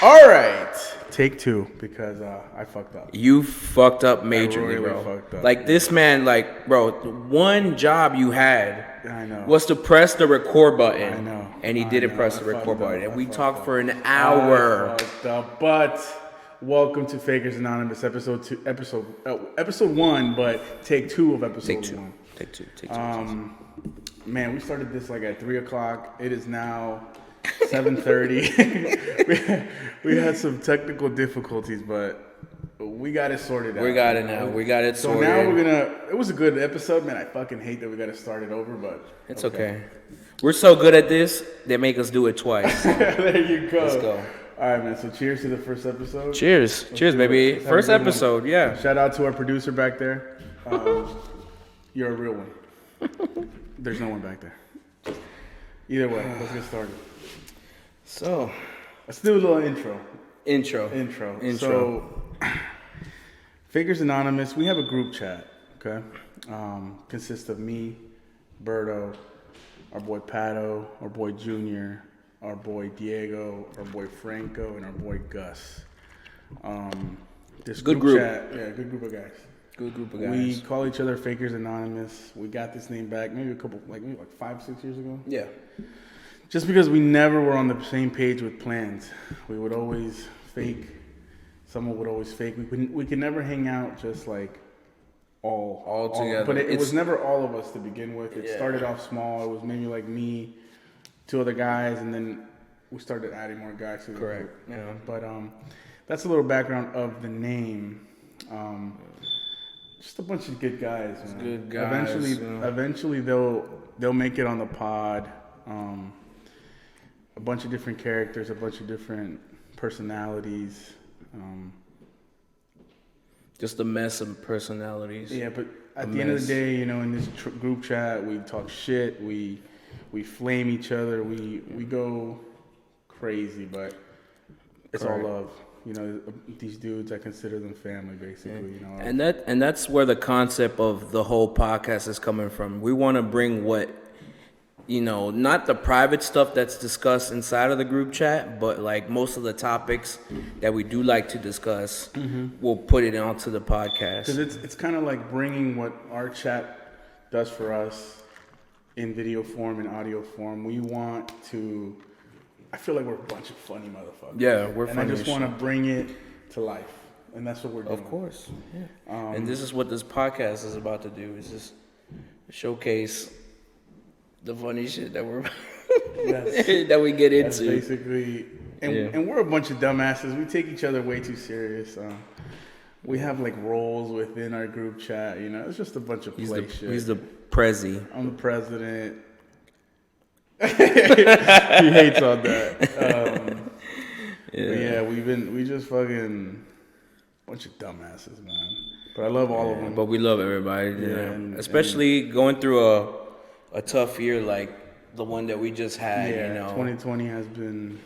All right, take two because I fucked up. You fucked up majorly, really bro. fucked up. Like this man, like, bro, one job you had I know. was to press the record button. I know. And he I didn't know. press I the record fucked button. up. And I we fucked talked up. for an hour. I fucked up, but welcome to Fakers Anonymous, episode 1, but take 2 of episode Take two. 1. Take two. Man, we started this like at 3 o'clock. It is now 7:30. we had some technical difficulties, but we got it sorted out. We got it now. We got it So sorted. now it was a good episode, man. I fucking hate that we got to start it over, but It's okay. We're so good at this, they make us do it twice. There you go. Let's go. All right, man. So cheers to the first episode. Cheers. Cheers, baby. Let's have a First good one. episode, yeah. Shout out to our producer back there. You're a real one. There's no one back there. Either way, let's get started. So, Let's do a little intro. intro. So, Fakers Anonymous, we have a group chat, okay? Consists of me, Berto, our boy Pato, our boy Junior, our boy Diego, our boy Franco, and our boy Gus. This Good group. chat, yeah, good group of guys. Good group of guys. We call each other Fakers Anonymous. We got this name back maybe maybe 5-6 years ago. Yeah. Just because we never were on the same page with plans. We would always fake. Someone would always fake. We could never hang out just like all together. But it was never all of us to begin with. It Yeah. started off small. It was maybe like me, 2 other guys, and then we started adding more guys to the Correct. group. Yeah. But that's a little background of the name. Just a bunch of good guys, man. Good guys, Eventually they'll make it on the pod. A bunch of different characters, a bunch of different personalities. Just a mess of personalities. Yeah, but at the end of the day, you know, in this group chat, we talk shit, we flame each other, we go crazy, but it's Correct. all love. You know, these dudes, I consider them family, basically. You know, And that's where the concept of the whole podcast is coming from. We want to bring what, you know, not the private stuff that's discussed inside of the group chat, but like most of the topics that we do like to discuss, we'll put it onto the podcast. because it's kind of like bringing what our chat does for us in video form and audio form. We want to. I feel like we're a bunch of funny motherfuckers. Yeah, we're and funny I just as want to bring it to life, and that's what we're doing. Of course, yeah. And this is what this podcast is about to do: is just showcase the funny shit that we're that we get That's into. basically, and we're a bunch of dumbasses. We take each other way too serious. We have like roles within our group chat. You know, it's just a bunch of play shit. He's the prezi. I'm the president. He hates on that. But yeah, we just fucking bunch of dumbasses, man. But I love all of them. But we love everybody, you know. and- Especially going through a tough year like the one that we just had. Yeah, you know, 2020 has been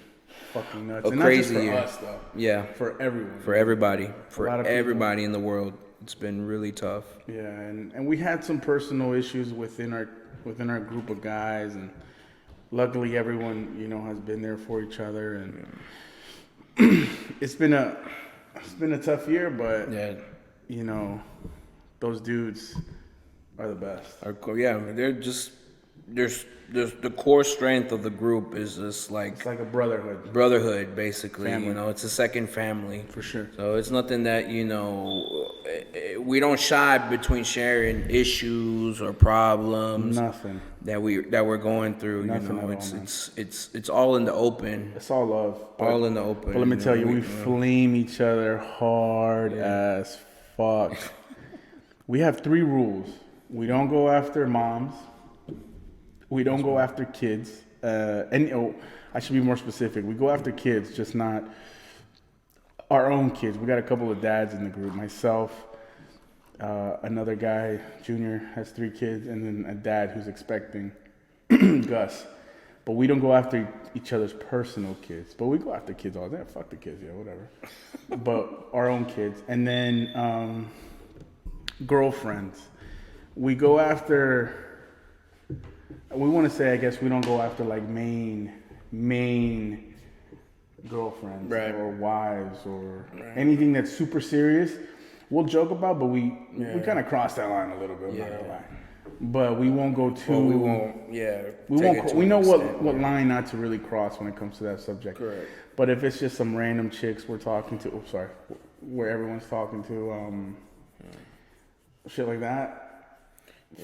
fucking nuts. A And crazy not just for year. us, though. Yeah, For everyone. for everybody, A for lot of people. everybody in the world, it's been really tough. Yeah, and we had some personal issues within our group of guys, and luckily everyone, you know, has been there for each other, and it's been a tough year, but Yeah, you know, those dudes are the best. they're just there's the core strength of the group is just like It's like a brotherhood, basically. Family. You know, it's a second family. for sure. So it's nothing that, you know, we don't shy between sharing issues or problems Nothing. that we're going through. Nothing You know, at all, man. it's all in the open. It's all love. All in the open. But let me you tell know, you, we flame each other hard as fuck. We have 3 rules. We don't go after moms. We don't go after kids. I should be more specific. We go after kids, just not our own kids. We got a couple of dads in the group. Myself, another guy, Junior, has 3 kids, and then a dad who's expecting, Gus. But we don't go after each other's personal kids. But we go after kids all the time. Fuck the kids, yeah, whatever. But our own kids. And then girlfriends. We go after... We want to say, I guess, we don't go after like main girlfriends Right. or wives or anything that's super serious, we'll joke about, but we kind of cross that line a little bit. I'm not gonna lie. But we won't go too. Well, we won't. Yeah. We take won't. it to We an know extent what where- line not to really cross when it comes to that subject. Correct. But if it's just some random chicks we're talking to, sorry, where everyone's talking to, shit like that,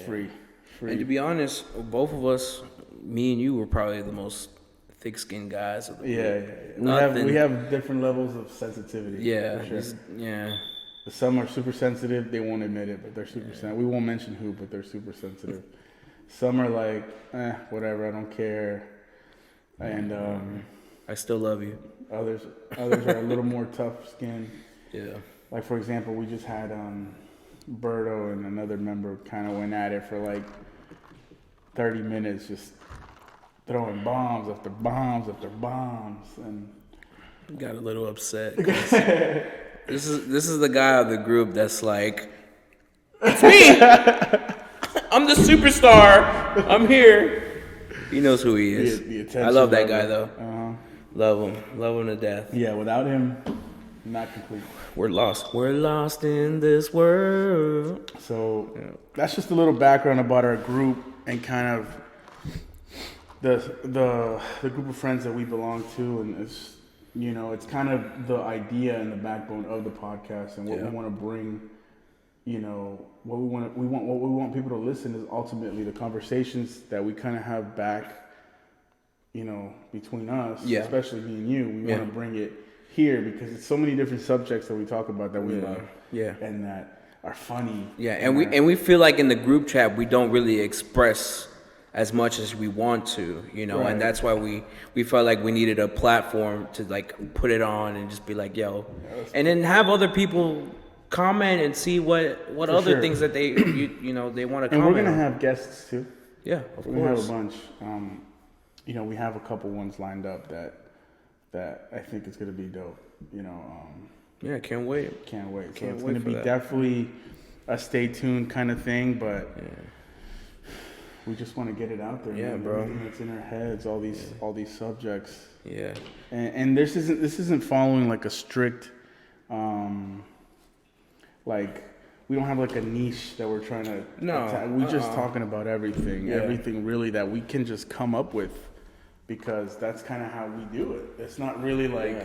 free. And to be honest, both of us, me and you, were probably the most thick-skinned guys of the group. Yeah. We have different levels of sensitivity. Yeah. for sure. Yeah. Some are super sensitive. They won't admit it, but they're super sensitive. We won't mention who, but they're super sensitive. Some are like, whatever, I don't care. And I still love you. others are a little more tough skinned. Yeah. Like, for example, we just had Berto and another member kind of went at it for like 30 minutes, just throwing bombs after bombs after bombs. And Got a little upset. This is the guy of the group that's like, it's me. I'm the superstar. I'm here. He knows who he is. the attention I love that level. guy though. Love him to death. Yeah, without him, not complete. We're lost in this world. So that's just a little background about our group and kind of the group of friends that we belong to, and it's it's kind of the idea and the backbone of the podcast and what we want to bring. What we want people to listen is ultimately the conversations that we kind of have back, between us, especially me and you. We want to bring it here because it's so many different subjects that we talk about that we love, and that are funny. Yeah, and we feel like in the group chat we don't really express as much as we want to, Right. and that's why we felt like we needed a platform to like put it on and just be like, yo, and then have other people comment and see what other sure. things that they they want to comment. And we're gonna on. have guests too. Yeah, of We're gonna have course. a bunch. We have a couple ones lined up that I think is gonna be dope. Yeah, can't wait. Can't wait. So Can't it's wait gonna for be that. definitely a stay tuned kind of thing, but we just want to get it out there. Yeah, man. bro. Everything that's in our heads, all these subjects, Yeah. and this isn't following like a strict, like we don't have like a niche that we're trying to. No, attack. We're just talking about everything, Yeah. everything really that we can just come up with, because that's kind of how we do it. It's not really like.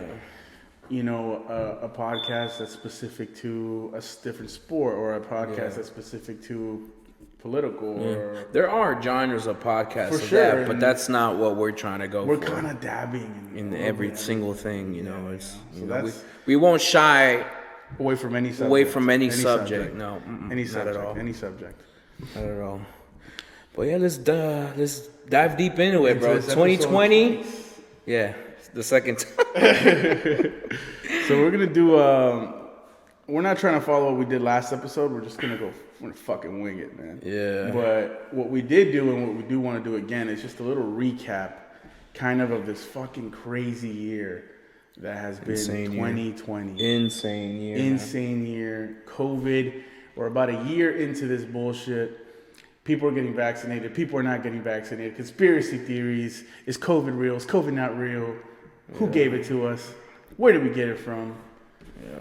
A podcast that's specific to a different sport, or a podcast that's specific to political, or There are genres of podcasts For of sure, that, but and that's not what we're trying to go we're for. kind of dabbing In a little every bit. single thing, it's So that's we won't shy away from any subject. away from any subject. No, any not subject. at all. Any subject. Not at all. But yeah, let's dive deep into it, bro. Into this 2020. Yeah, it's the second time. So we're gonna do. We're not trying to follow what we did last episode. We're just gonna fucking wing it, man. Yeah. But what we did do and what we do want to do again is just a little recap, kind of this fucking crazy year that has been Insane year. 2020. Insane year. Insane year. COVID. We're about a year into this bullshit. People are getting vaccinated. People are not getting vaccinated. Conspiracy theories. Is COVID real? Is COVID not real? Who gave it to us? Where did we get it from?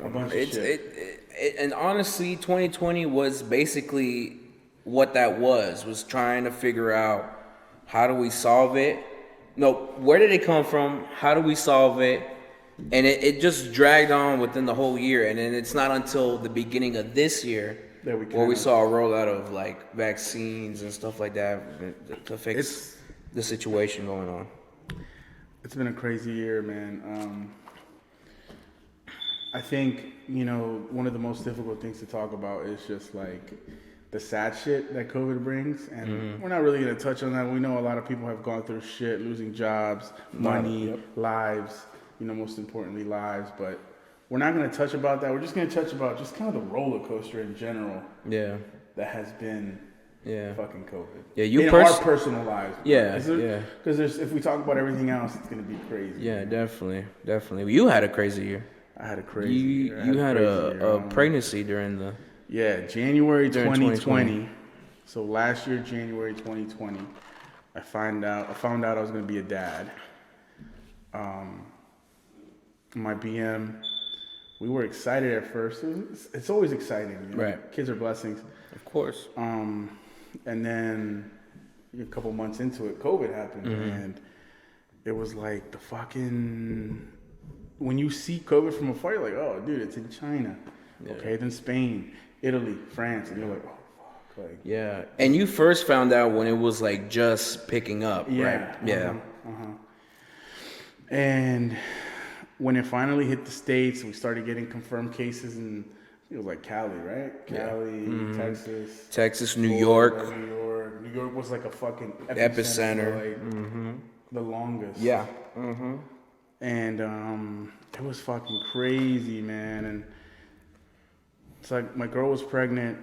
A bunch of shit. And honestly, 2020 was basically what that was trying to figure out how do we solve it. No, where did it come from? How do we solve it? And it just dragged on within the whole year. And then it's not until the beginning of this year That where we kinda- saw a rollout of like vaccines and stuff like that to fix the situation going on. It's been a crazy year, man. I think, one of the most difficult things to talk about is just like the sad shit that COVID brings. And we're not really going to touch on that. We know a lot of people have gone through shit, losing jobs, money, lives, most importantly, lives. But we're not going to touch about that. We're just going to touch about just kind of the roller coaster in general Yeah. that has been fucking COVID. Yeah, you in our personal lives. Yeah, Because if we talk about everything else, it's going to be crazy. Yeah, definitely. You had a crazy year. I had a crazy year. You had a year. pregnancy during the January During 2020. So last year, January 2020, I found out I was gonna be a dad. my BM. We were excited at first. It's always exciting, you know? Right. Kids are blessings. Of course. And then a couple months into it, COVID happened, and it was like the fucking. When you see COVID from afar, you're like, oh, dude, it's in China. Yeah. Okay, then Spain, Italy, France, and you're like, oh, fuck, like. Yeah, and you first found out when it was like just picking up, Yeah. right? Yeah. And when it finally hit the States, we started getting confirmed cases in, it was like Cali, right? Cali, Texas. Texas, New Florida, York. New York. New York was like a fucking Epicenter. Like, the longest. Yeah. And it was fucking crazy, man. And it's like my girl was pregnant.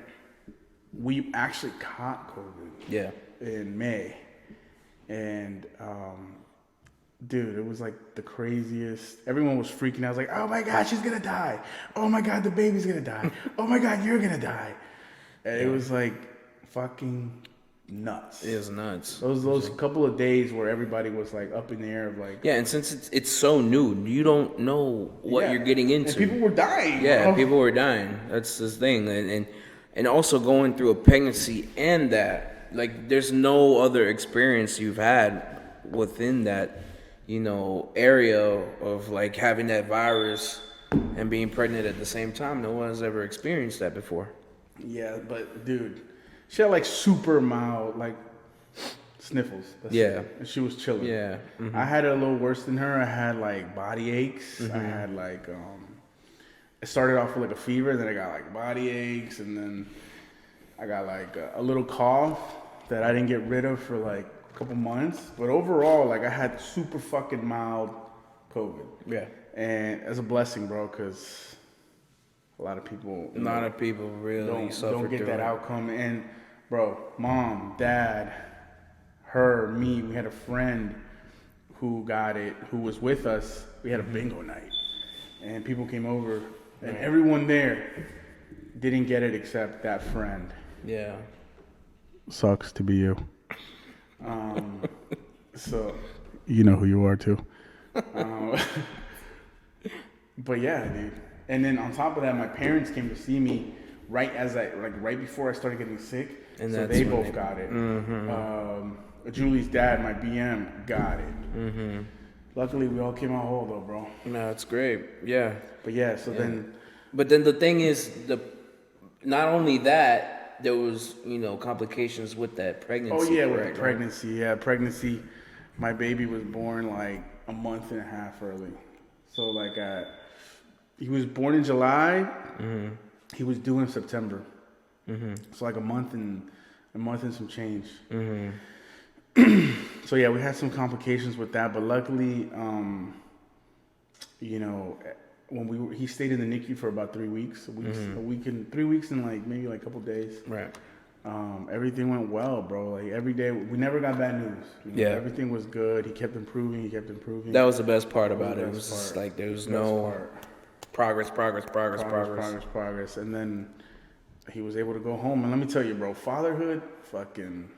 We actually caught COVID Yeah. in May. And dude, it was like the craziest. Everyone was freaking out. I was like, oh my God, she's gonna die. Oh my God, the baby's gonna die. Oh my God, you're gonna die. And it was like fucking nuts. It was nuts. Those couple of days where everybody was like up in the air of like, Yeah, and since it's so new, you don't know what yeah. you're getting into. And people were dying. Yeah, bro. people were dying. That's the thing, and also going through a pregnancy and that, like, there's no other experience you've had within that, area of like having that virus and being pregnant at the same time. No one has ever experienced that before. Yeah, but dude, she had like super mild like sniffles. That's Yeah. it. And she was chilling. Yeah. I had it a little worse than her. I had like body aches. I had like it started off with like a fever, then I got like body aches, and then I got like a little cough that I didn't get rid of for like a couple months. But overall, like I had super fucking mild COVID. Yeah. And it's a blessing, bro, because a lot of people A lot of people really suffer don't get through that it. outcome. And bro, mom, dad, her, me, we had a friend who got it, who was with us. We had a bingo night, and people came over, and everyone there didn't get it except that friend. Yeah. Sucks to be you. So you know who you are too. But yeah, dude. And then on top of that, my parents came to see me right before I started getting sick. And so that's they when both they- got it. Julie's dad, my BM, got it. Luckily, we all came out whole though, bro. No, it's great. Yeah. But yeah, so then But then the thing is, not only that, there was complications with that pregnancy. oh yeah, with correct, the right? pregnancy. Yeah, pregnancy. My baby was born like a month and a half early. So like he was born in July. He was due in September. So like a month and some change. So yeah, we had some complications with that, but luckily, when he stayed in the NICU for about 3 weeks, 3 weeks and like maybe like a couple days. Right. Everything went well, bro. Like every day, we never got bad news. Yeah. Everything was good. He kept improving. That was the best part about it. It best was just part. like there was Best no part. progress. And then he was able to go home. And let me tell you, bro, fatherhood fucking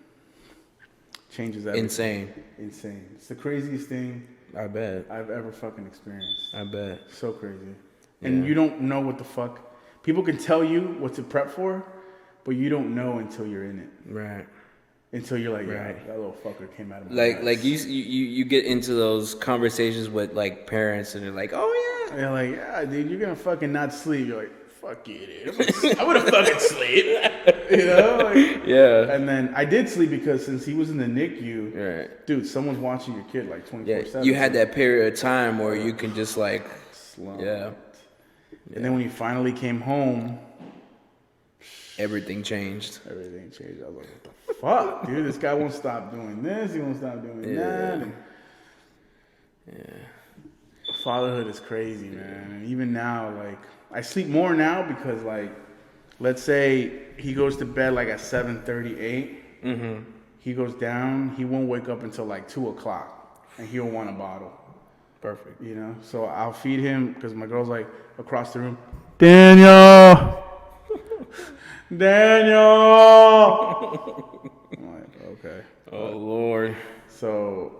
changes everything. Insane. It's the craziest thing I bet. I've ever fucking experienced. I bet. So crazy. And you don't know what the fuck. People can tell you what to prep for, but you don't know until you're in it. Right. Until you're like, Right. yeah, that little fucker came out of my ass. Like you get into those conversations with like parents and they're like, oh And they're like, yeah, dude, you're gonna fucking not sleep. You're like, fuck you, dude. I would have fucking sleep. Like, yeah. And then I did sleep because since he was in the NICU, Right. dude, someone's watching your kid like 24/7. Yeah. You had that period of time where you can just like, Slump. yeah, And then when he finally came home, everything changed. everything changed. I was like, what the fuck, dude? This guy won't stop doing this. He won't stop doing that. And fatherhood is crazy, man. And even now, like, I sleep more now because, like, let's say he goes to bed like at 7:38. He goes down. He won't wake up until like 2:00, and he'll want a bottle. Perfect. You know, so I'll feed him because my girl's like across the room. Daniel. I'm like, okay. Oh Lord. So,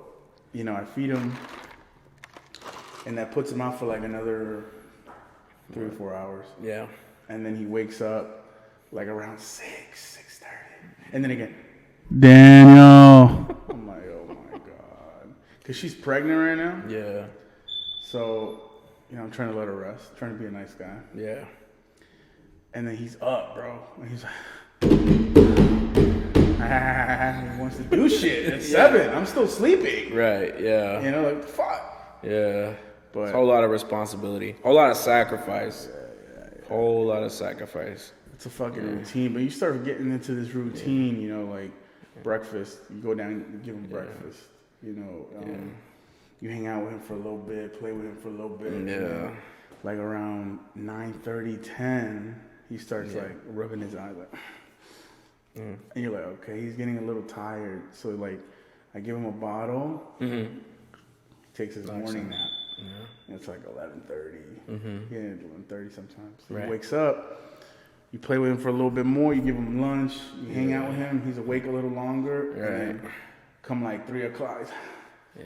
I feed him, and that puts him out for like another 3 or 4 hours. Yeah. And then he wakes up like around 6:30, and then again, Daniel. I'm like, oh my god, because she's pregnant right now. Yeah. So, I'm trying to let her rest, trying to be a nice guy. Yeah. And then he's up, bro, and he's like, he wants to do shit at 7. I'm still sleeping. Right. Yeah. Like fuck. Yeah. But it's a whole lot of responsibility, whole lot of sacrifice. Whole lot of sacrifice. It's a fucking routine, but you start getting into this routine, like breakfast. You go down, you give him breakfast. You hang out with him for a little bit, play with him for a little bit. Yeah. Like around 9:30, 10, he starts like rubbing his eyes, like, and you're like, okay, he's getting a little tired. So like, I give him a bottle. Mm-hmm. Takes his morning nap. Yeah. It's like 11:30. Mm-hmm. Yeah, 11:30 sometimes. So he wakes up. You play with him for a little bit more. You give him lunch. You hang out with him. He's awake a little longer. Right. And then come like 3 o'clock. Yeah.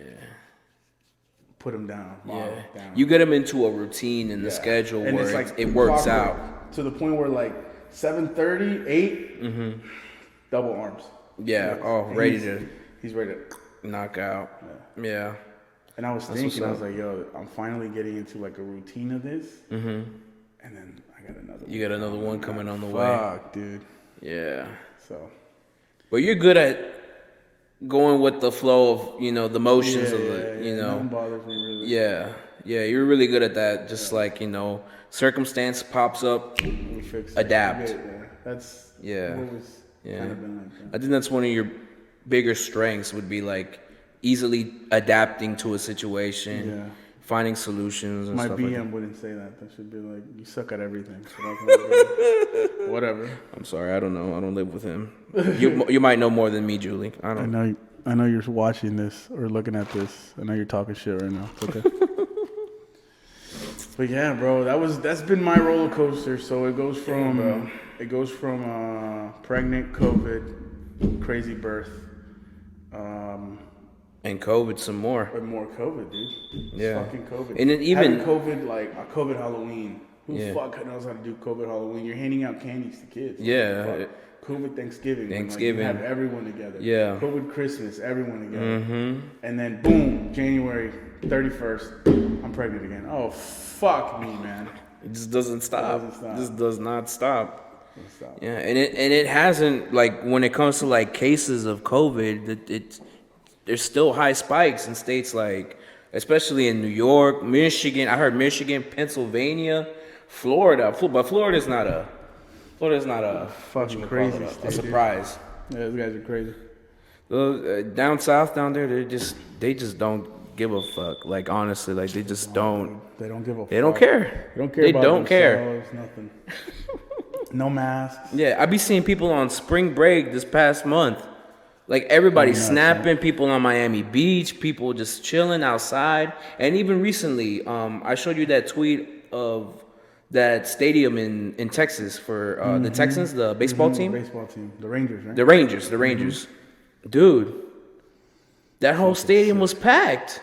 Put him down. Down. You get him into a routine in the schedule and where it works out to the point where like 7:30, 8, double arms. Yeah. He's ready to knock out. Yeah. And I was thinking, I was like, yo, I'm finally getting into like a routine of this. Mm-hmm. And then I got another one. You got another one coming on the way. Fuck, dude. Yeah. So. But you're good at going with the flow of, the motions of it, Nothing bothers me really. Yeah. Yeah, you're really good at that. Just like, circumstance pops up, we fix adapt. That's yeah. always kind of been like that. I think that's one of your bigger strengths would be like easily adapting to a situation, finding solutions and My stuff BM like that. Wouldn't say that. That should be like, you suck at everything. So whatever. I'm sorry, I don't know. I don't live with him. You might know more than me, Julie. I know you're watching this or looking at this. I know you're talking shit right now. It's okay. But yeah, bro, that's been my roller coaster. So it goes from pregnant, COVID, crazy birth, and COVID some more. But more COVID, dude. Yeah. Fucking COVID. And then even having COVID, like a COVID Halloween. Who the fuck knows how to do COVID Halloween? You're handing out candies to kids. Yeah. COVID Thanksgiving. Thanksgiving. When, you have everyone together. Yeah. COVID Christmas, everyone together. Mm-hmm. And then boom, January 31st, I'm pregnant again. Oh, fuck me, man. It just doesn't stop. It just does not stop. Doesn't stop. Yeah, and it hasn't, like, when it comes to like cases of COVID, there's still high spikes in states like, especially in New York, Michigan. I heard Michigan, Pennsylvania, Florida. But Florida's not a fucking crazy state, a surprise. Yeah, those guys are crazy. Down south, down there, they just don't give a fuck. Like, honestly, like they just don't. They don't give a fuck. They don't care. They don't care. Nothing. No masks. Yeah, I be seeing people on spring break this past month. Like, everybody snapping, people on Miami Beach, people just chilling outside. And even recently, I showed you that tweet of that stadium in Texas for the Texans, the baseball team. The baseball team. The Rangers, right? The Rangers. Dude, that whole stadium was packed.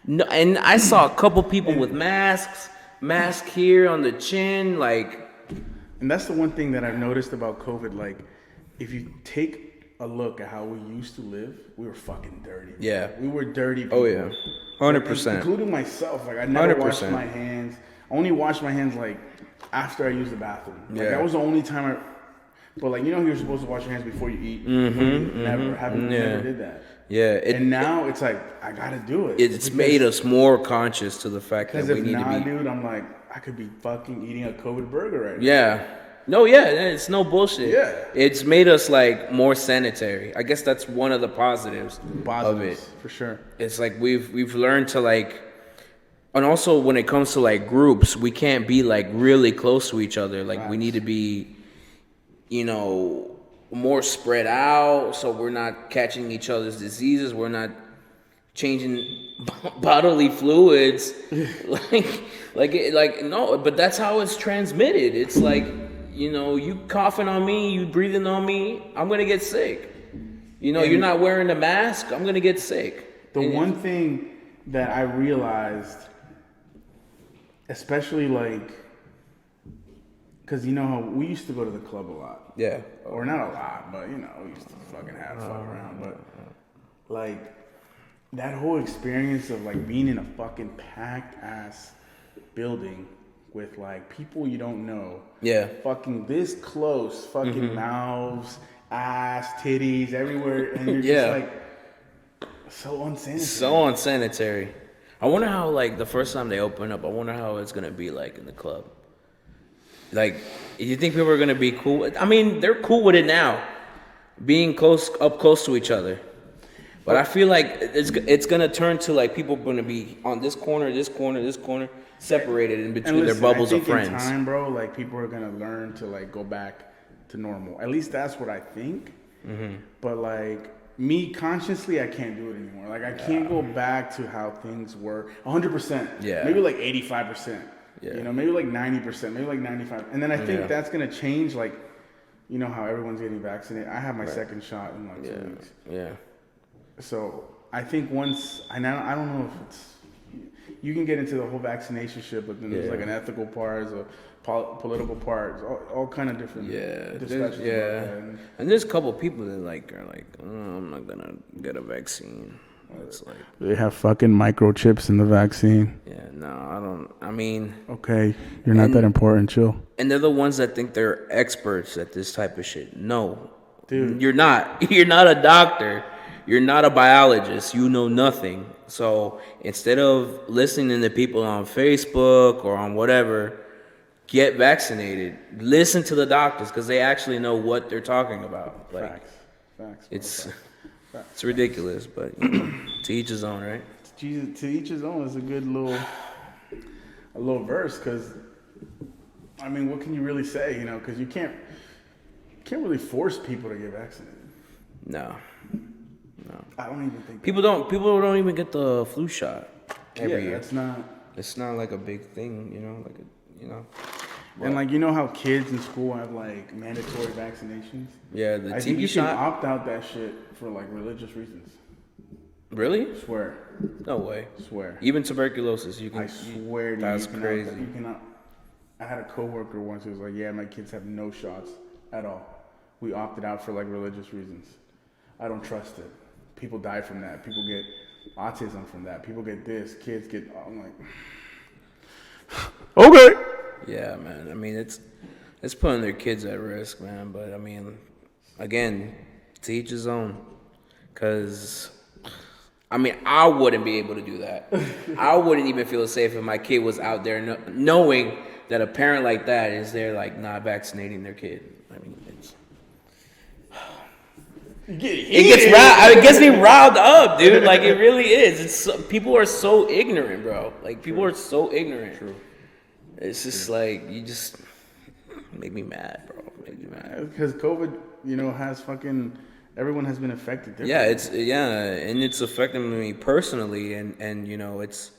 No, and I saw a couple people with mask here on the chin, like. And that's the one thing that I've noticed about COVID. Like, if you take a look at how we used to live, we were fucking dirty. Yeah. We were dirty people. Oh, yeah. 100%. Including myself. Like, I never 100%. washed my hands. I only washed my hands, like, after I used the bathroom. Like, that was the only time But, like, you're supposed to wash your hands before you eat. Never did that. Yeah. And now it's like, I gotta do it. It's made us more conscious to the fact that we need to be. Dude, I'm like, I could be fucking eating a COVID burger right now. Yeah. No, yeah, it's no bullshit. Yeah. It's made us, like, more sanitary. I guess that's one of the positives of it. For sure. It's like we've learned to, like, and also when it comes to, like, groups, we can't be, like, really close to each other. Like, we need to be, more spread out so we're not catching each other's diseases. We're not changing bodily fluids. No, but that's how it's transmitted. It's like, you coughing on me, you breathing on me, I'm going to get sick. You're not wearing a mask, I'm going to get sick. The one thing that I realized especially like, because you know how we used to go to the club a lot. Yeah. Or not a lot, but you know, we used to fucking have fun around. But like that whole experience of like being in a fucking packed ass building with like people you don't know. Yeah. Fucking this close, fucking mouths, ass, titties, everywhere, and you're just like so unsanitary. So unsanitary. I wonder how, like, the first time they open up, I wonder how it's gonna be like in the club. Like, you think people are gonna be cool? I mean, they're cool with it now, being up close to each other. But I feel like it's gonna turn to like people gonna be on this corner, separated in between listen, their bubbles I of think friends. in time, bro, like people are gonna learn to like go back to normal. At least that's what I think. But like me consciously, I can't do it anymore. Like I can't go back to how things were 100%. Yeah. Maybe like 85%. Yeah. You know, maybe like 90%, maybe like 95%. And then I think that's gonna change. Like, you know how everyone's getting vaccinated. I have my second shot in like 2 weeks. Yeah. So I think once I don't know if it's you can get into the whole vaccination shit, but then there's like an ethical part, there's a political part, all kind of different discussions. About that. And there's a couple people that are like, oh, I'm not gonna get a vaccine. It's like They have fucking microchips in the vaccine. yeah, no, I don't. I mean, Okay, you're not that important. Chill. and they're the ones that think they're experts at this type of shit. No, Dude. you're not. You're not a doctor. You're not a biologist. You know nothing. So instead of listening to people on Facebook or on whatever, get vaccinated. Listen to the doctors because they actually know what they're talking about. Like, Facts. it's ridiculous, but you know, to each his own, right? Jesus, to each his own is a good little verse, because I mean, what can you really say? You know, because you can't really force people to get vaccinated. No. I don't even think People don't even get the flu shot every year. It's not. It's not like a big thing, you know, And like, you know how kids in school have like mandatory vaccinations? Yeah, the I think TB you shot. can opt out that shit for like religious reasons. Really? Swear. No way. Swear. Even tuberculosis, you can. I swear to you. That's you can crazy. You cannot. I had a coworker once who was like, "Yeah, my kids have no shots at all. We opted out for like religious reasons. I don't trust it. People die from that. People get autism from that. People get this. Kids get." I'm like, okay. Yeah, man. I mean, it's putting their kids at risk, man. But I mean, again, to each his own. Cause, I mean, I wouldn't be able to do that. I wouldn't even feel safe if my kid was out there knowing that a parent like that is there, like, not vaccinating their kid. I mean, it gets me riled up, dude. Like, it really is. People are so ignorant, bro. Like, people are so ignorant. True. It's just like, you just make me mad, bro. Make me mad. Because COVID, you know, has fucking everyone has been affected. Yeah, and it's affecting me personally, and you know, it's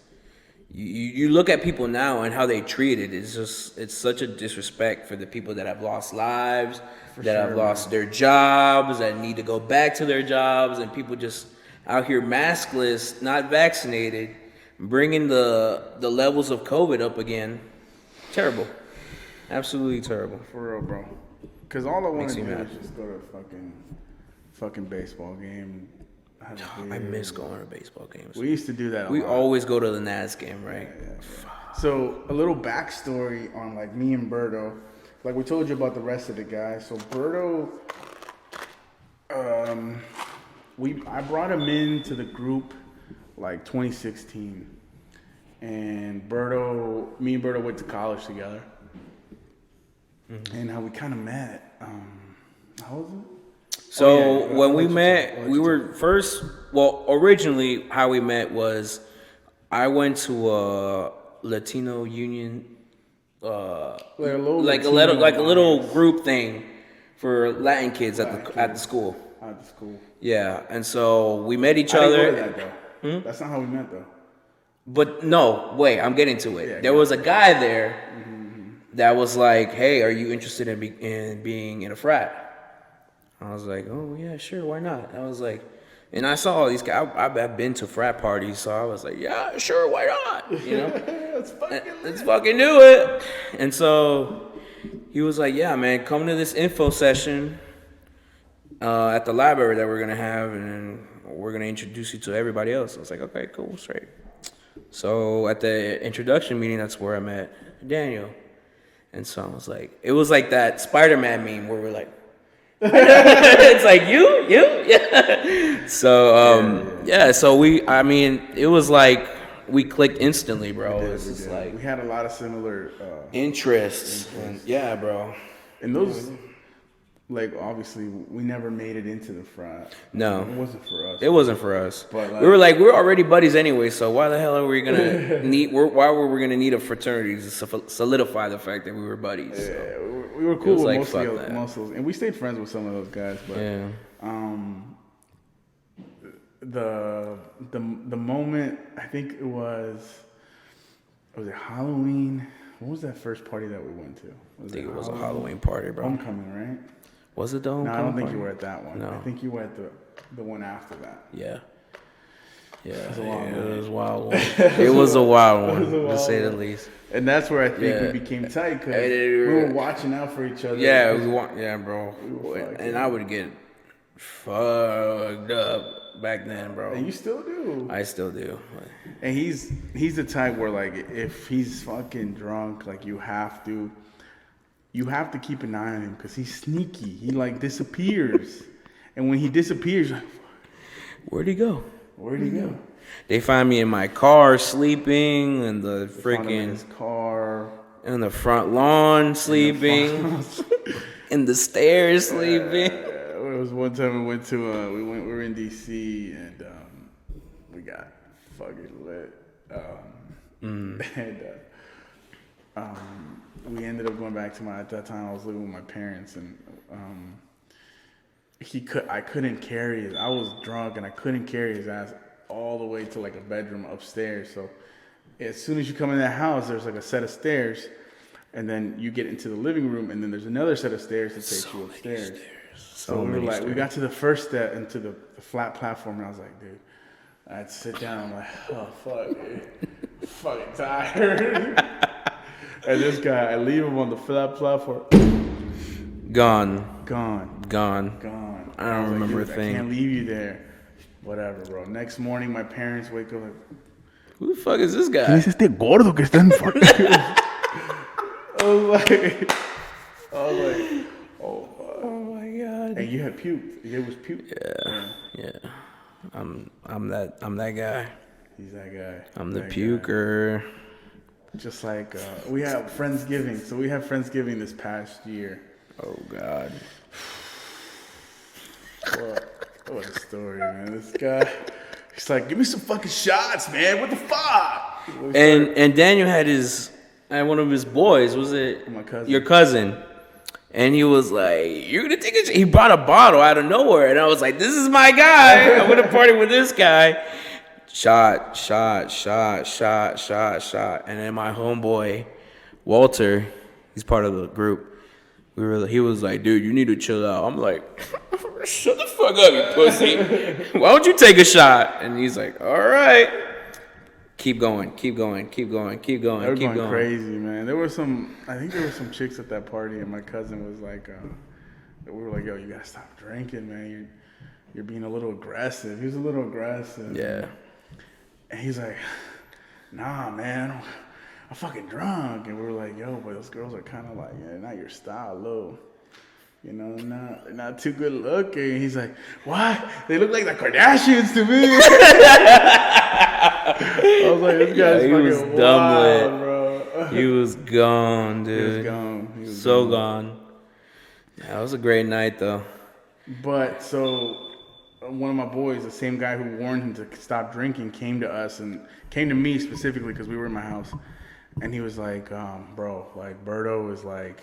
you look at people now and how they treat it. It's such a disrespect for the people that have lost lives, have lost their jobs, that need to go back to their jobs, and people just out here maskless, not vaccinated, bringing the levels of COVID up again. Terrible, absolutely terrible. For real, bro. Because all I want to do mad. is just go to a fucking baseball game. I miss going to baseball games. We used to do that a We lot. always go to the Nats game, right? Yeah. So a little backstory on like me and Berto. Like we told you about the rest of the guys. So Berto, I brought him into the group like 2016, and me and Berto went to college together, and how we kind of met. How was it? So when we met, we were first. Well, originally, how we met was I went to a Latino union, like a little group thing for Latin kids at the school. At the school. Yeah, and so we met each I other. didn't go to that, though. That's not how we met, though. But no, wait, I'm getting to it. There was a guy there that was like, "Hey, are you interested in being in a frat?" I was like, "Oh yeah, sure, why not?" I was like, And I saw all these guys. I've been to frat parties, so I was like, yeah, sure, why not? You know, let's fucking do it. And so he was like, yeah, man, come to this info session at the library that we're gonna have, and we're gonna introduce you to everybody else. I was like, okay, cool, straight. So at the introduction meeting, that's where I met Daniel. And so I was like, it was like that Spider-Man meme where we're like, it's like you, yeah. So yeah. So it was like we clicked instantly, bro. It's just like we had a lot of similar interests. And yeah, bro. And those, like, obviously, we never made it into the frat. No, it wasn't for us. It wasn't for us. But like, we're already buddies anyway. So why the hell are we gonna need? Why were we gonna need a fraternity to solidify the fact that we were buddies? Yeah, so. we were cool with like, most of those, and we stayed friends with some of those guys. But yeah. The moment, I think was it Halloween? What was that first party that we went to? I think it was a Halloween party, bro. Homecoming, right? Was it the homecoming? No, I don't think party? you were at that one. No. I think you were at the one after that. Yeah. Yeah, it was a wild one. It was a wild one, to say the least. And that's where I think we became tight, because we were watching out for each other. Yeah, bro. And I would get fucked up back then, bro. And you still do. I still do. And he's the type where, like, if he's fucking drunk, like, you have to keep an eye on him, because he's sneaky. He, like, disappears. And when he disappears, like, where'd he go? Where'd he go? They find me in my car sleeping, and the freaking in his car, in the front lawn sleeping, in the stairs sleeping. It was one time we were in DC, and we got fucking lit. And we ended up going back to at that time I was living with my parents, and I couldn't carry his. I was drunk and I couldn't carry his ass all the way to like a bedroom upstairs. So as soon as you come in that house, there's like a set of stairs, and then you get into the living room, and then there's another set of stairs that takes you upstairs. So we were like, we got to the first step into the flat platform, and I was like, dude, I'd sit down. I'm like, oh fuck, dude, I'm fucking tired. And this guy, I leave him on the flat platform. Gone. I don't remember a thing. I can't leave you there. Whatever, bro. Next morning, my parents wake up like, who the fuck is this guy? ¿Quién es este gordo que está en fucking? I was like, oh my god. And you had puked. It was puke. Yeah. I'm that guy. He's that guy. I'm the puker. Just like we have Friendsgiving. So we have Friendsgiving this past year. Oh God. What a story, man. This guy, he's like, give me some fucking shots, man. What the fuck? And Daniel had one of his boys, was it my cousin? Your cousin? And he was like, you're gonna take a shot? He brought a bottle out of nowhere, and I was like, this is my guy. I'm gonna party with this guy. Shot. And then my homeboy, Walter, he's part of the group. He was like, dude, you need to chill out. I'm like, shut the fuck up, you pussy. Why don't you take a shot? And he's like, all right. Keep going. They were going crazy, man. I think there were some chicks at that party, and my cousin was like, we were like, yo, you gotta stop drinking, man. You're being a little aggressive. He was a little aggressive. Yeah. And he's like, nah, man, I'm fucking drunk. And we were like, yo, but those girls are kind of like, yeah, not your style, low. You know, not too good looking. He's like, what? They look like the Kardashians to me. I was like, this guy's fucking wild, bro. He was gone, dude. He was gone. He was so gone. Yeah, it was a great night, though. But so one of my boys, the same guy who warned him to stop drinking, came to me specifically because we were in my house, and he was like, bro, like Berto is like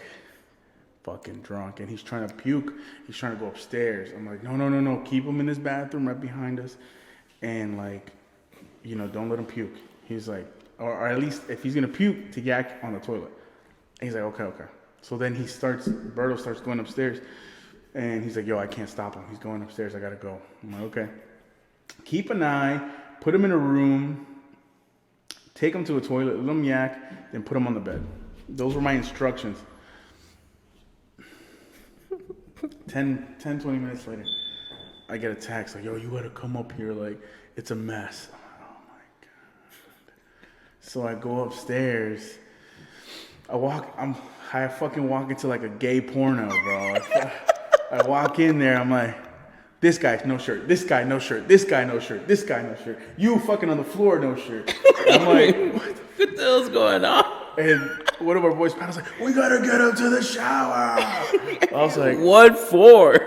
fucking drunk and he's trying to puke. He's trying to go upstairs. I'm like, no, keep him in his bathroom right behind us, and like, you know, don't let him puke. He's like, or at least if he's gonna puke, to yak on the toilet. And he's like, okay. So then Berto starts going upstairs. And he's like, yo, I can't stop him. He's going upstairs. I got to go. I'm like, okay. keep an eye, put him in a room, take him to a toilet, let him yak, then put him on the bed. Those were my instructions. 20 minutes later, I get a text like, yo, you gotta come up here, like, it's a mess. I'm like, oh my God. So I go upstairs. I fucking walk into like a gay porno, bro. I walk in there, I'm like, this guy, no shirt. This guy, no shirt. This guy, no shirt. This guy, no shirt. You fucking on the floor, no shirt. I'm like, What the hell's going on? and one of our boys' panels like, we gotta get him to the shower. I was like, What for?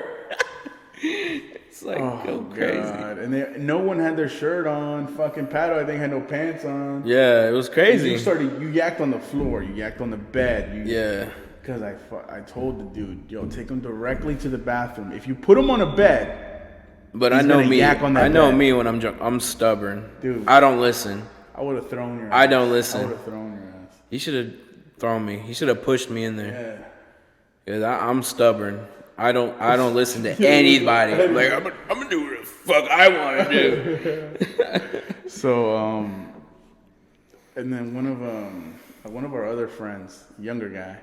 It's like, oh go crazy. God. And no one had their shirt on. Fucking Pato, I think, had no pants on. Yeah, it was crazy. You yacked on the floor. You yacked on the bed. Yeah. Because I told the dude, yo, take him directly to the bathroom. If you put him on a bed, But he's I know gonna me. yak on that I know bed. me when I'm drunk. I'm stubborn. Dude. I don't listen. I would have thrown your ass. I don't I listen. would have thrown your ass. He should have thrown me. He should have pushed me in there. Yeah. Cause I'm stubborn. I don't listen to anybody. I'm like, I'm gonna do what the fuck I want to do. So, and then one of our other friends, younger guy,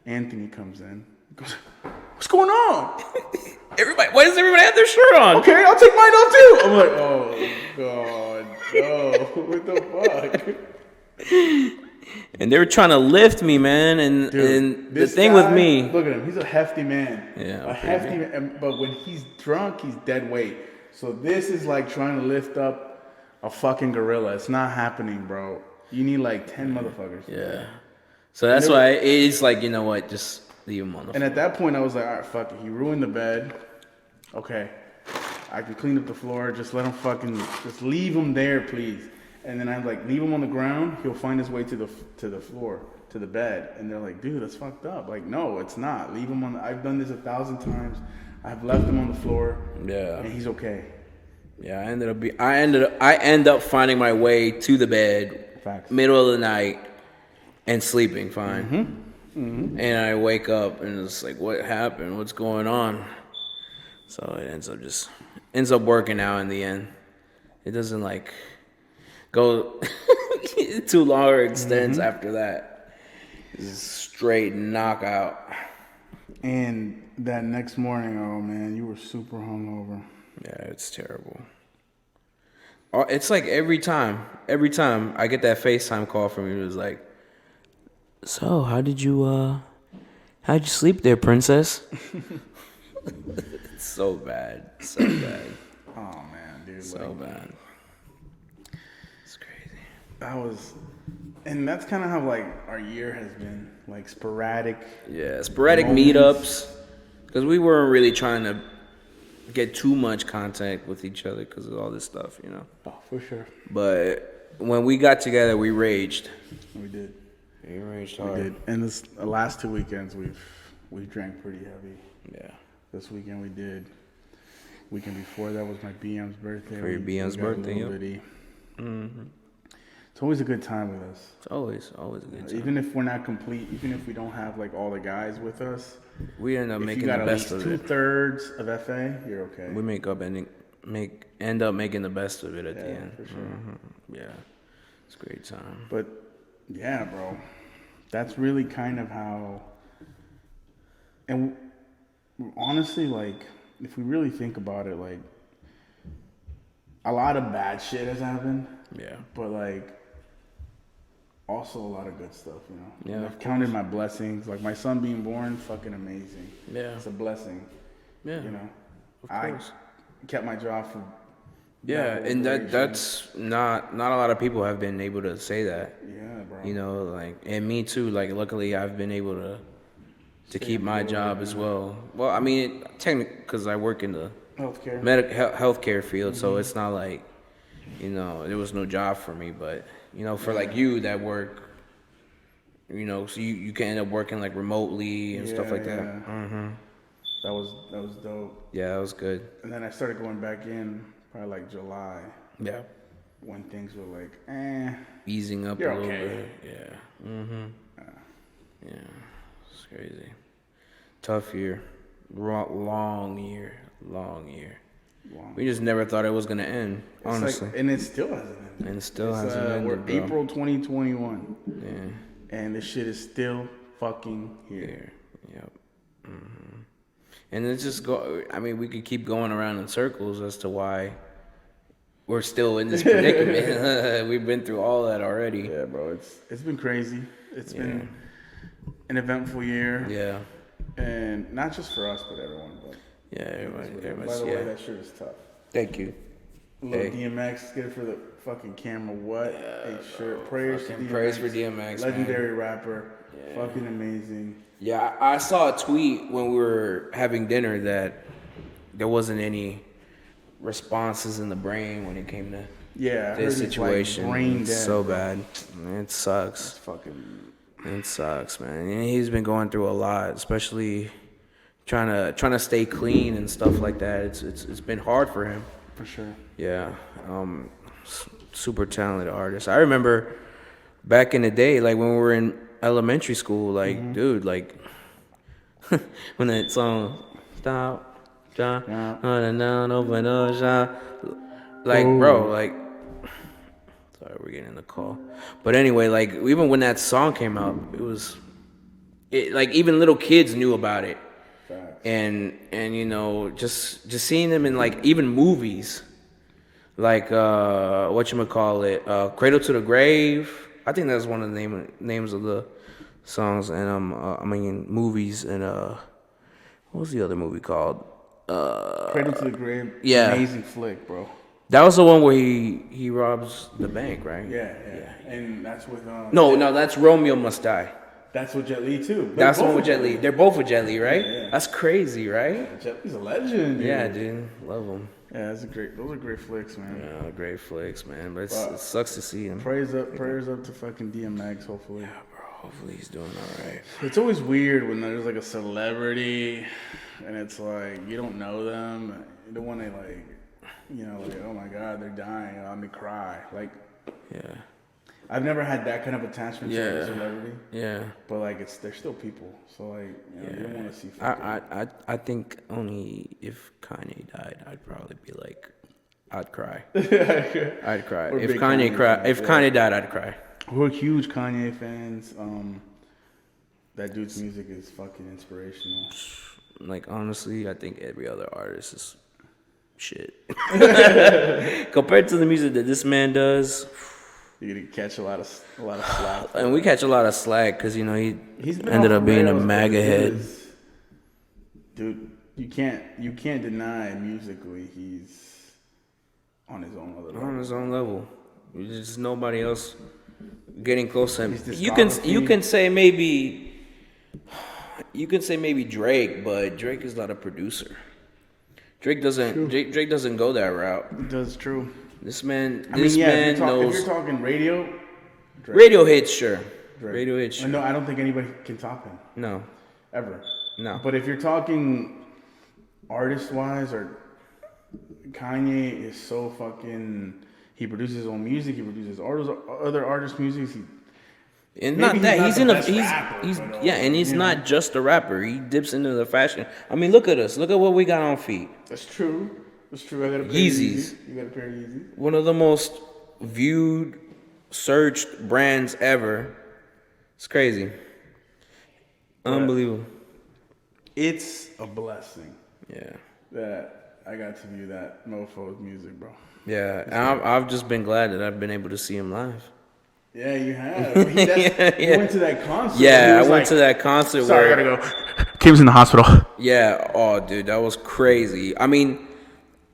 Anthony, comes in. He goes, what's going on? Everybody, why does everybody have their shirt on? Okay, I'll take mine off too. I'm like, oh God, no, what the fuck? And they were trying to lift me, man. And the This thing guy, with me, look at him. He's a hefty man. Yeah, a hefty man. But when he's drunk, he's dead weight. So this is like trying to lift up a fucking gorilla. It's not happening, bro. You need like 10 motherfuckers. yeah. So that's why it's like, you know what? Just leave him on the And at that point, I was like, all right, fuck it. He ruined the bed. Okay, I can clean up the floor. Just let him just leave him there, please. And then I'm like, leave him on the ground. He'll find his way to the floor, to the bed. And they're like, dude, that's fucked up. Like, no, it's not. Leave him on. I've done this 1,000 times. I've left him on the floor. Yeah. And he's okay. Yeah, I end up finding my way to the bed, Facts. middle of the night, and sleeping fine. And I wake up and it's like, what happened? What's going on? So it ends up working out in the end. It doesn't like go too long or extends after that. It's straight knockout. And that next morning, oh man, you were super hungover. Yeah, it's terrible. It's like every time I get that FaceTime call from you, it was like, so how'd you sleep there, princess? It's so bad. So bad. Oh man, dude. So bad. It's crazy. And that's kind of how like our year has been, like sporadic. Yeah, sporadic moments. meetups. Because we weren't really trying to get too much contact with each other because of all this stuff, you know. Oh, for sure. But when we got together, we raged. We did. We raged We hard. did. And the last 2 weekends we drank pretty heavy. Yeah. This weekend we did. Weekend before that was my BM's birthday. For your BM's birthday, yep. Mm-hmm. It's always a good time with us. It's always a good time. Even if we're not complete, even if we don't have like all the guys with us, We end up if making you got the at best least of it. 2/3 of FA, you're okay. We end up making the best of it at the Yeah, end. for sure. Yeah, it's a great time. But yeah, bro, that's really kind of how. And honestly, like, if we really think about it, like, a lot of bad shit has happened, Yeah, but like, also a lot of good stuff, you know. Yeah, And of I've counted my blessings. Like my son being born, fucking amazing. yeah, It's a blessing, yeah. you know. Of I course. kept my job for. Yeah, that and operation. that's not a lot of people have been able to say that. Yeah, bro. You know, like, and me too. Like, luckily, I've been able to keep my job as well. Well, I mean, technically, because I work in the Healthcare. healthcare field, so it's not like, you know, there was no job for me. But you know, for like you that work, you know, so you can end up working like remotely and stuff like that. Yeah. Mm-hmm. That was dope. Yeah, that was good. And then I started going back in probably like July Yeah, when things were like, easing up You're a little okay. bit. Yeah. Mm-hmm. Yeah, it's crazy. Tough year. Long year. Wow. We just never thought it was gonna end, honestly. And it still hasn't ended. And it still hasn't ended, We're bro. April 2021. Yeah. And this shit is still fucking here. Yep. And it's just I mean, we could keep going around in circles as to why we're still in this predicament. We've been through all that already. Yeah, bro. It's been crazy. It's been an eventful year. Yeah. And not just for us, but everyone. But Yeah, everybody. by the way, that shirt is tough. Thank you. Little DMX, get it for the fucking camera. What a shirt. Praise to DMX. Praise for DMX, legendary rapper. Fucking amazing. Yeah, I saw a tweet when we were having dinner that there wasn't any responses in the brain when it came to this situation. Like brain it's dead, so bro. bad. It sucks. It's fucking. It sucks, man. And he's been going through a lot, especially trying to stay clean and stuff like that. It's been hard for him. For sure. Yeah. Super talented artist. I remember back in the day, like when we were in elementary school, like dude, like when that song stop, John, open up, John. Like, bro, like, sorry, we're getting a call. But anyway, like, even when that song came out, like, even little kids knew about it. Facts. And you know, just seeing them in, like, even movies, like, whatchamacallit, Cradle to the Grave. I think that's one of the names of the songs. And, I mean, movies. And, what was the other movie called? Cradle to the Grave. Yeah. Amazing flick, bro. That was the one where he robs the bank, right? Yeah. And that's with No, that's Romeo Must Die. That's with Jet Li too. That's the one with Jet Li. They're both with Jet Li, right? Yeah. That's crazy, right? Jet Li's a legend. Dude. Yeah, dude, love him. Yeah, those are great flicks, man. Yeah, great flicks, man. But it sucks to see him. Prayers up to fucking DMX. Hopefully. Yeah, bro. Hopefully he's doing all right. It's always weird when there's like a celebrity, and it's like you don't know them. You don't want to like, you know, like oh my god, they're dying. Let me cry. Like, Yeah. I've never had that kind of attachment to a celebrity. Yeah. But like they're still people. So like you don't want to see. I think only if Kanye died, I'd probably be like, I'd cry. I'd cry. We're If big Kanye fans, Kanye died, I'd cry. We're huge Kanye fans. That dude's music is fucking inspirational. Like honestly, I think every other artist is shit compared to the music that this man does. You're gonna catch a lot of slack. And we catch a lot of slack because you know He's been ended off up being a rails, MAGA but head. Dude, you can't deny musically he's on his own level. On his own level. There's just nobody else getting close to him. His You discography- can say maybe Drake, but Drake is not a producer. Drake doesn't go that route. That's true. This man If you're knows talking radio, Drake. radio hits, sure. Drake. Radio hits, sure. No, I don't think anybody can top him No. ever. No. But if you're talking artist-wise, or Kanye is so fucking. He produces his own music. He produces other artists' music. And Maybe not he's that not he's the in a best rapper, he's but, and he's you know. not just a rapper. He dips into the fashion. I mean, look at us. Look at what we got on feet. That's true. That's true. I got a pair Yeezys. Of Yeezys. You got a pair of Yeezys. One of the most viewed, searched brands ever. It's crazy. Unbelievable. It's a blessing Yeah. that I got to view that mofo's music, bro. Yeah. And I've just been glad that I've been able to see him live. Yeah, you have. You went to that concert. Yeah, He I was went like, to that concert Sorry, where I gotta go. Kim's in the hospital. Yeah, oh dude, that was crazy. I mean,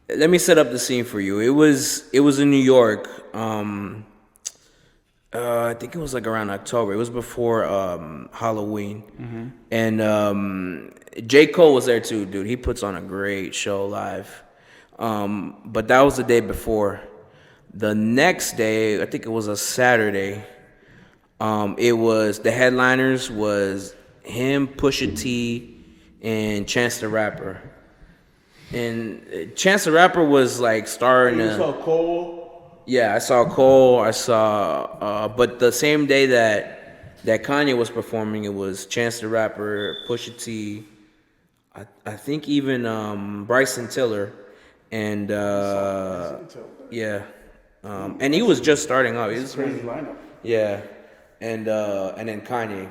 let me set up the scene for you. It was in New York. I think it was like around October. It was before Halloween. And J. Cole was there too, dude. He puts on a great show live. But that was the day before. The next day, I think it was a Saturday. It was the headliners was him, Pusha T, and Chance the Rapper. And Chance the Rapper was like starring. You saw Cole. Yeah, I saw Cole. I saw, but the same day that Kanye was performing, it was Chance the Rapper, Pusha T. I think even Bryson Tiller, and It's yeah, and he was just starting out. He a was crazy lineup. yeah, and then Kanye,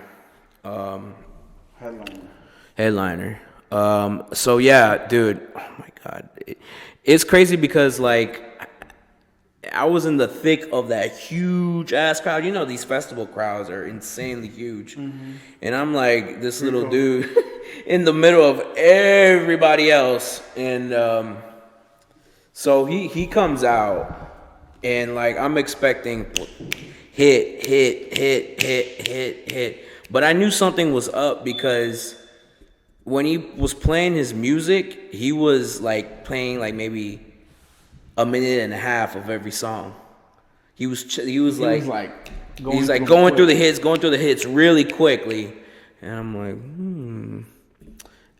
Headliner. headliner. So yeah, dude. Oh my god, it's crazy because like I was in the thick of that huge ass crowd. You know, these festival crowds are insanely huge, and I'm like this little dude in the middle of everybody else, and so he comes out, and like I'm expecting hit, but I knew something was up because when he was playing his music, he was like playing like maybe a minute and a half of every song. He was going through the hits really quickly, and I'm like,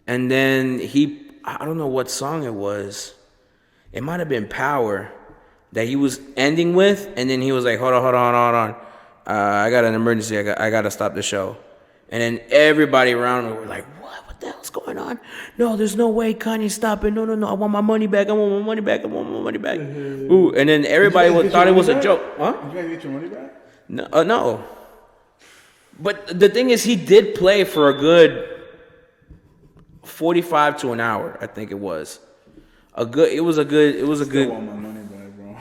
And then I don't know what song it was. It might have been Power that he was ending with, and then he was like, hold on. I got an emergency. I got to stop the show. And then everybody around me were like, what the hell's going on? No, there's no way Kanye's stopping. No. I want my money back. Ooh, and then everybody thought it was a joke. Huh? You guys get your money back? No. But the thing is, he did play for a good 45 to an hour, I think it was. It was a good. Want my money back, bro.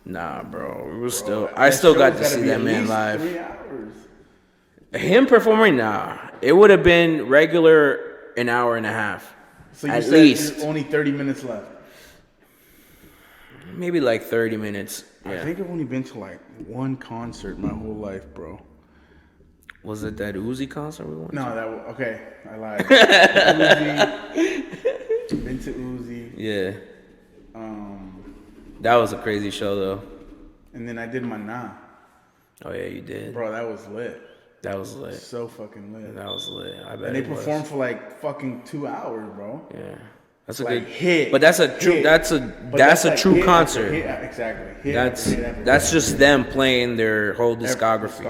Nah, bro. It was I still got to see that man live. 3 hours. Him performing, nah. It would have been regular an hour and a half. So you at said least. there's only 30 minutes left. Maybe like 30 minutes. Yeah. I think I've only been to like one concert my whole life, bro. Was it that Uzi concert we went to? No, okay. I lied. Uzi. Been to Uzi. Yeah. That was a crazy show though. And then I did my Nah. Oh yeah, you did. Bro, that was lit. That was lit. So fucking lit. That was lit. I bet. And they performed for like fucking 2 hours, bro. Yeah. That's a Like good hit. But that's a true hit. that's a like true hit concert. after hit, exactly. Hit after hit after That's hit. just them playing their whole discography.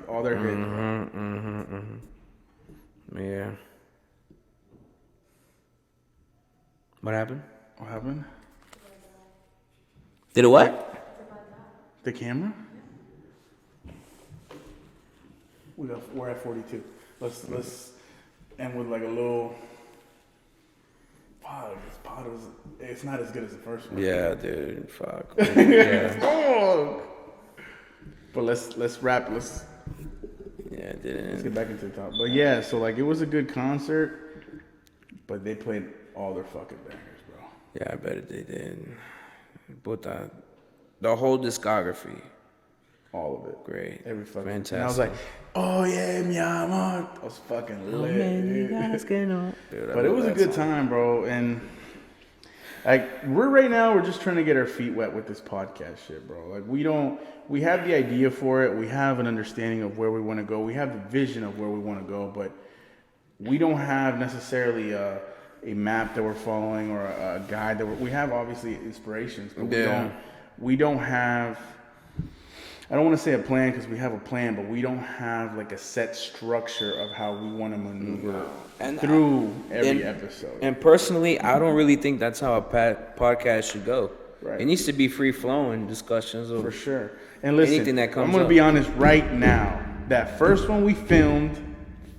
All their hits. Yeah. What happened? What happened? Did it what? The camera? We're at 42. Let's end with like a little. Wow, this pod it's not as good as the first one. Yeah, dude. Fuck. Yeah. Oh. But let's wrap. Let's get back into the top. But yeah, so like it was a good concert, but they played all their fucking bangers, bro. Yeah, I bet they did. But the whole discography. All of it. Great. Every fucking. Fantastic. And I was like, oh yeah, mi amor. I was fucking lit. Dude, But it was a good time, bro. And like we're just trying to get our feet wet with this podcast shit, bro. Like we have the idea for it. We have an understanding of where we want to go. We have the vision of where we want to go, but we don't have necessarily a map that we're following or a guide that we have obviously inspirations, but we don't have. I don't want to say a plan because we have a plan, but we don't have like a set structure of how we want to maneuver through every episode. And personally, I don't really think that's how a podcast should go. Right. It needs to be free flowing discussions of For sure. And listen, anything that comes I'm going to up. be honest right now. That first one we filmed,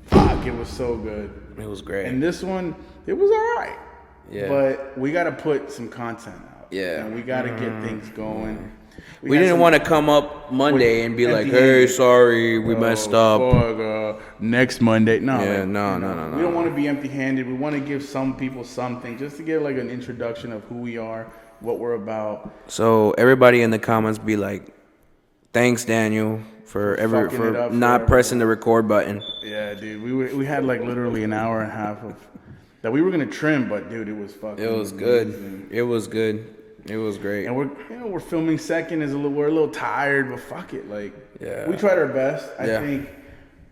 fuck, it was so good. It was great. And this one, it was all right. Yeah. But we got to put some content out. Yeah. And we got to get things going. We didn't want to come up Monday and be like, "Hey, sorry, we messed up." Next Monday, no. Yeah, like, no. We don't want to be empty-handed. We want to give some people something, just to get like an introduction of who we are, what we're about. So everybody in the comments be like, "Thanks, Daniel, for not pressing the record button." Yeah, dude, we had like literally an hour and a half of that we were gonna trim, but dude, it was fucking. It was good. It was good. It was great. And we're filming second. We're a little tired, but fuck it. Like, yeah, we tried our best. I think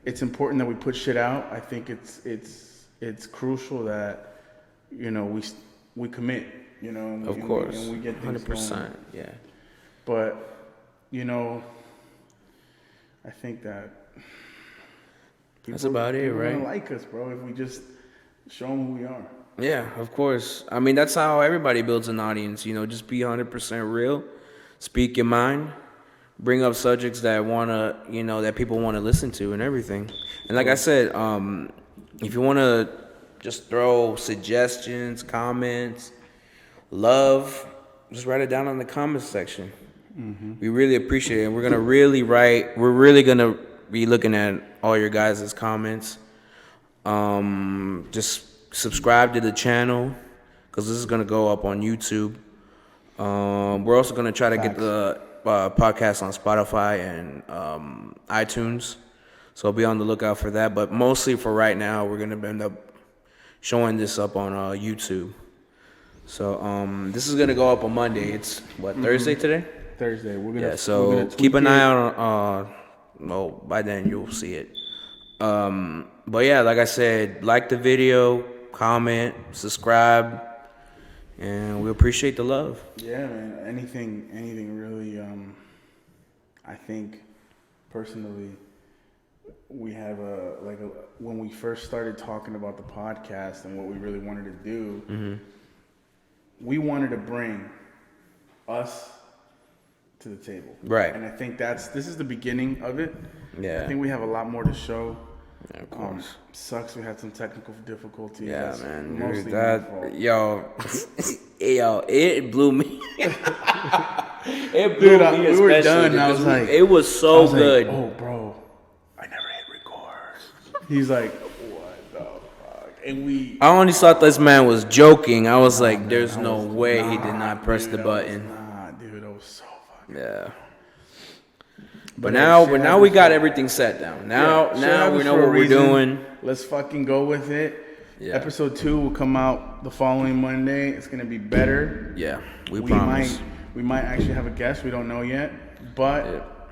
it's important that we put shit out. I think it's crucial that we commit. Of course, and we get things 100%. going. Yeah. But I think that that's about it, right? People like us, bro. If we just show them who we are. Yeah, of course. I mean, that's how everybody builds an audience. Just be 100% real, speak your mind, bring up subjects that that people wanna listen to and everything. And like I said, if you wanna just throw suggestions, comments, love, just write it down in the comments section. We really appreciate it. And we're really gonna be looking at all your guys' comments. Just subscribe to the channel because this is gonna go up on YouTube. We're also gonna try to get the podcast on Spotify and iTunes, so be on the lookout for that. But mostly for right now, we're gonna end up showing this up on YouTube. So this is gonna go up on Monday. It's Thursday today? Thursday. We're gonna keep an eye on. Well, by then you'll see it. But yeah, like I said, like the video, comment, subscribe, and we appreciate the love. Yeah, man. Anything really. I think personally, we have when we first started talking about the podcast and what we really wanted to do, we wanted to bring us to the table. Right. And I think this is the beginning of it. Yeah. I think we have a lot more to show. Yeah, of course. Sucks we had some technical difficulties. Yeah, That's man. mostly my fault. Yo, it blew me. It blew Dude, me. we were done. And I was like, it was so good. Oh, bro, I never hit record. He's like, what the fuck? And I only thought this man was joking. I was like, there's no way he did not press the button. Nah, dude, that was so fucking. Yeah. But now we got everything set down. Now we know what we're doing. Let's fucking go with it. Yeah. Episode 2 will come out the following Monday. It's gonna be better. Yeah, we promise. We might actually have a guest. We don't know yet, but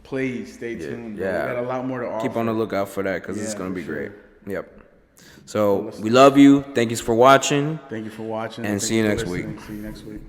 please stay tuned. Yeah, we got a lot more to offer. Keep on the lookout for that because it's gonna be sure. great. Yep. So we love you. Thank you for watching. Thank you for watching. And see you next week. See you next week.